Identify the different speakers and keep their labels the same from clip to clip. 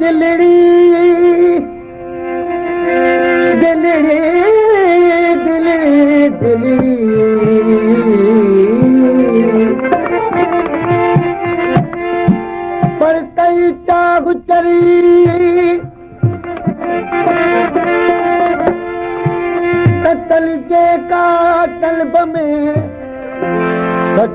Speaker 1: दिलड़ी दिलड़ी दिलड़ी दिलड़ी पर कई चाह चरी कतल जे का तलब में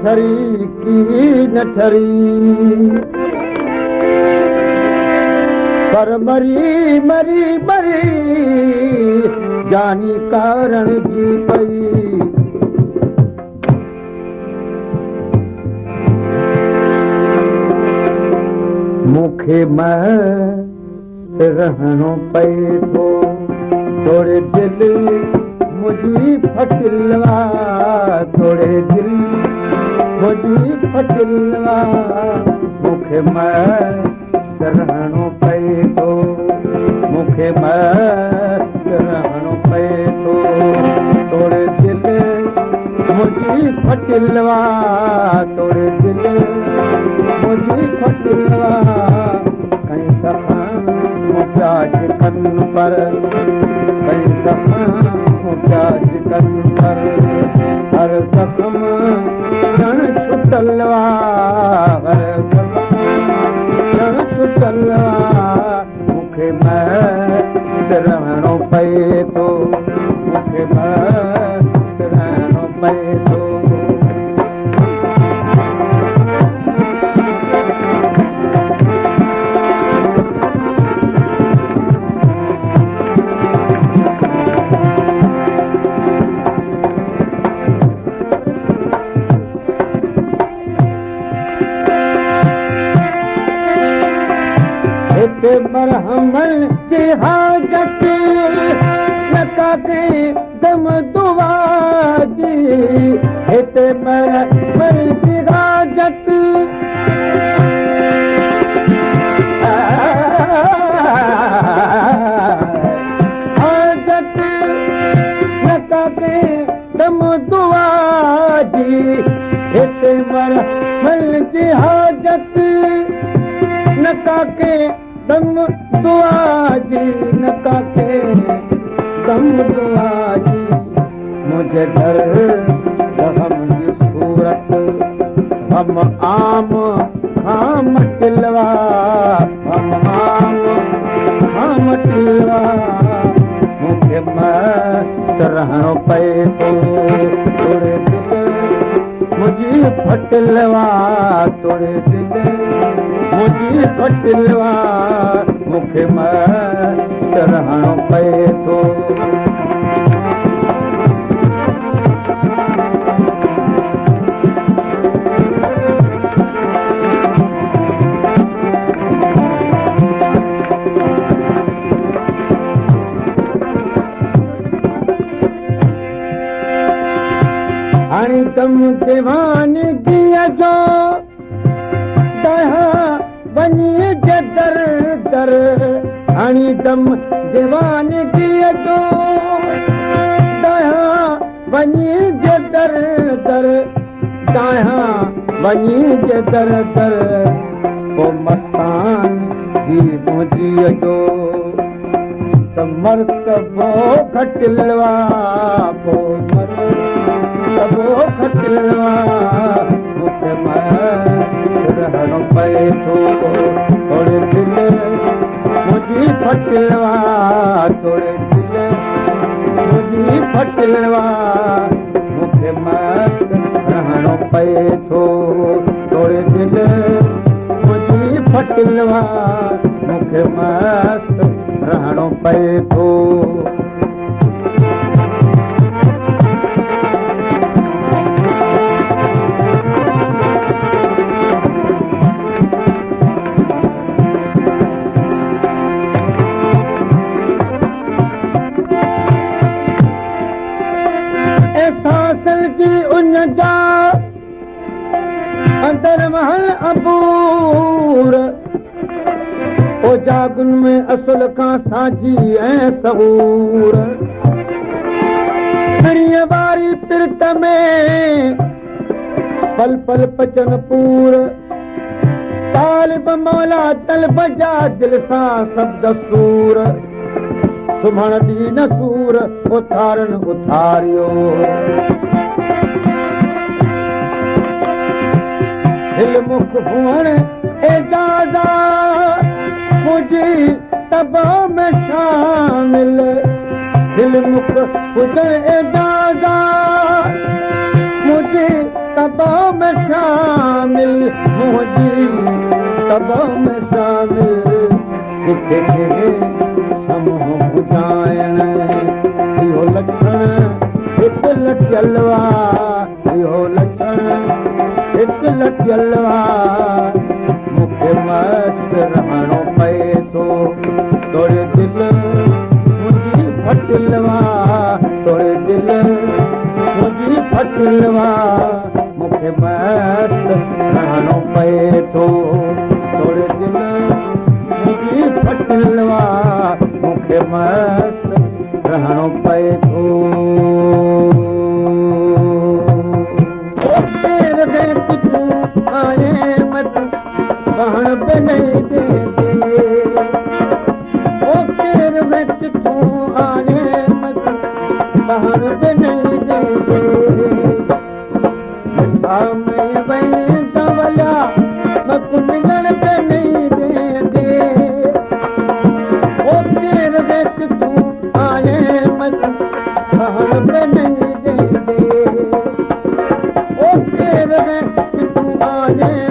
Speaker 1: ठरी की न ठरी पर मरी मरी मरी जानी कारण जी पई मूंखे मस्त रहणो पए थो थोड़े दिल मुझी फटिलवा थोड़े दिल मुझी फटिलवा मूंखे मस्त रहणो पए थो मूंखे मस्त रहणो पए थो थोड़े दिल मुझी फटिलवा थोड़े दिल मुझी फटिलवा कहीं सफ़ा मुझाज कन पर कहीं सफ़ा मुझाज कन पर हर जख्म जण छुटलवा हर जण छुटलवा मूंखे मस्त रहणो पए थो मूंखे मस्त रहणो पए थो मरहमल की हाजत लका के दम दुआ जी हिते मरहमल की हाजत हाजत लका के दम दुआ जी हिते मरहमल की हाजत नका के दम दुआ जी नका के दम दुआ जी मुझे घर हम की सूरत हम आम हम टिलवा हम आम टिलवा मूंखे मस्त रहणो पए थो थोड़े दिल मुझी फटिलवा थोड़े दिल मुझी फटिलवा मूंखे मस्त रहणो पए थो हाणे दम दीवानगी जो वञी दर दर हाणे दम दीवानगी जो वञी दर दर वञी दर दर पोइ मस्तान जी मुंहिंजीअ जो त मर्तबो खटिलवा पोइ मर्तबो खटिलवा मूंखे रहणो पए थो थोड़े दिल मुझी फटिलवा थोड़े दिल मुझी फटिलवा मूंखे मस्त रहणो पए थो थोड़े दिल मुझी फटिलवा मूंखे मस्त रहणो पए थो उन जा अंदर महल अबूर ओ जागुन में असुल खां साझी ऐं सबूर पिणीअ वारी पिरत में पल पल पचन पूर तालिब मौला तलब जा दिल सां सब दस्तूर सुमण दी नसूर उथारन उथारियो दिल मुख हुअण एजाज़ा मुझी तबा में शामिल दिल मुख हुजण एजाज़ा मुझी तबा में शामिल मुझी तबा में शामिल किथे समूह बुझाइण इहो लक्षण हिकु लटियलवा इहो लक्षण हिकु लटियलवा मूंखे मस्त रहणो पए थो तोड़े दिल मुंहिंजी फटिलवा तोड़े दिल मुंहिंजी फटिलवा मूंखे मस्त रहणो पए थो तोड़े दिल मुंहिंजी फटिलवा मूंखे मस्त रहणो पए थो कहण बि नहीं दे ओ केर में किथों आए मत कहण बि नहीं दे में वही दवला मत मिलण बि नहीं दे ओ केर में किथों आए मत कहण बि नहीं दे ओ केर में किथों आए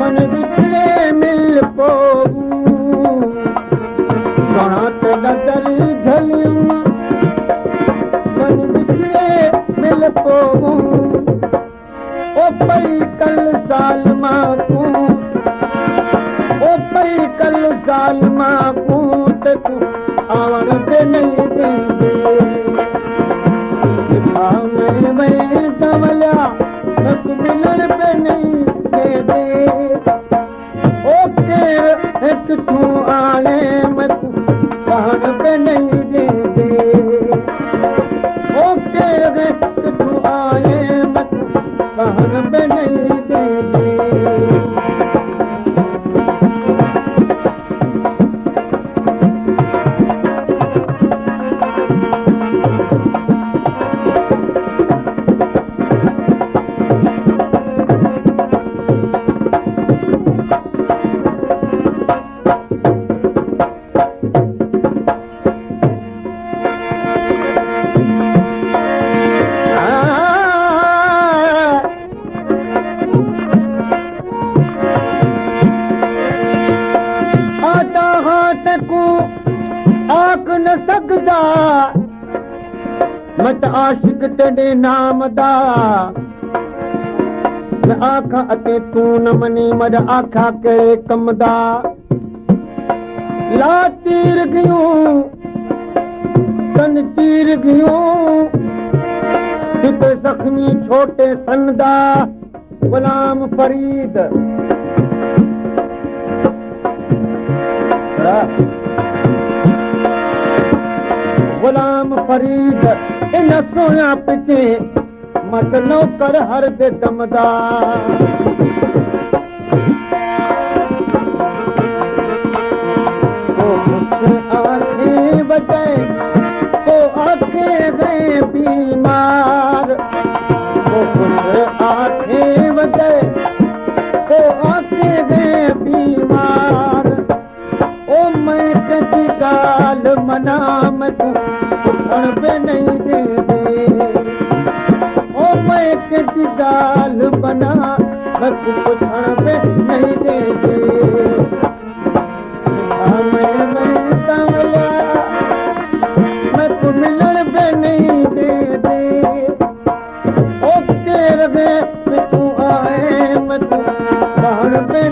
Speaker 1: मन बिछड़े मिल पोगू सोनात ददरी झलियूं मन बिछड़े मिल पोगू ओ पई कल साल माकू ओ पई कल साल माकू ते तू आवण बि नहीं देंदे में वही दवला मत मिलण बि नहीं दे ओ केर किथों आए मत कहण बि नहीं दे ओ केर किथों आए मत कहण बि नहीं दे आख न सकदा मत आशिक तेरे नाम दा मैं आखा अते तू न मनी मद आखा के कम दा ला तीर गयूं तन तीर गयूं किते जख्मी छोटे संदा गुलाम फरीद गुलाम फरीद इन सोया पिछे मत नौकर हर दे दमदा आखे बचे को आखे गए बीमार आखे बचे को आखे गए बीमार ओ मैं कदी गाल मना मैं तू उठण बि नहीं दे गाल बना मैं पुछण पे नहीं देते मैं कमला मैं तू मिलण पे नहीं देते ओ तेरे में तू आए मैं तू कहण पे